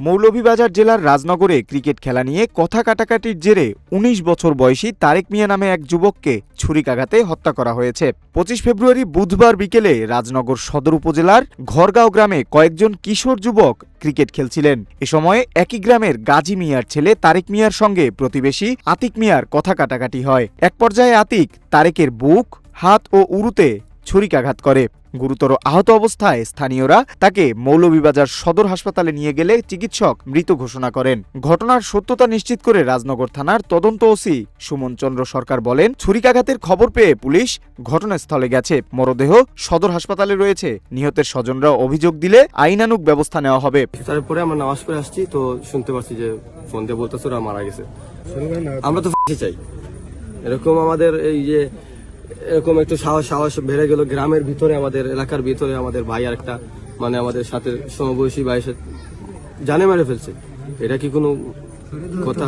মৌলভীবাজার জেলার রাজনগরে ক্রিকেট খেলা নিয়ে কথা কাটাকাটির জেরে ১৯ বছর বয়সী তারেক মিয়া নামে এক যুবককে ছুরিকাঘাতে হত্যা করা হয়েছে। ২৫ ফেব্রুয়ারি বুধবার বিকেলে রাজনগর সদর উপজেলার ঘরগাঁও গ্রামে কয়েকজন কিশোর যুবক ক্রিকেট খেলছিলেন। এ সময় একই গ্রামের গাজী মিয়ার ছেলে তারেক মিয়ার সঙ্গে প্রতিবেশী আতিক মিয়ার কথা কাটাকাটি হয়। এক পর্যায়ে আতিক তারেকের বুক, হাত ও উরুতে ছুরিকাঘাত করে। গুরুতর আহত অবস্থায় স্থানীয়রা তাকে মৌলভীবাজার সদর হাসপাতালে নিয়ে গেলে চিকিৎসক মৃত ঘোষণা করেন। ঘটনার সত্যতা নিশ্চিত করে রাজনগর থানার তদন্ত ওসি সুমন চন্দ্র সরকার বলেন, ছুরিকাঘাতের খবর পেয়ে পুলিশ ঘটনাস্থলে গেছে। মরদেহ সদর হাসপাতালে রয়েছে। নিহতের স্বজনরা অভিযোগ দিলে আইনানুগ ব্যবস্থা নেওয়া হবে। তারপরে আমরা নামাজ পড়ে আসছি, তো শুনতে পাচ্ছি যে ফোন দিয়ে বলতেছে ওরা মারা গেছে। আমরা তো চাই এরকম আমাদের এই যে এরকম একটু সাহস বেড়ে গেল গ্রামের ভিতরে, আমাদের এলাকার ভিতরে আমাদের ভাই আর একটা মানে আমাদের সাথে সমবয়সী ভাই জানে মেরে ফেলছে। এটা কি কোনো কথা?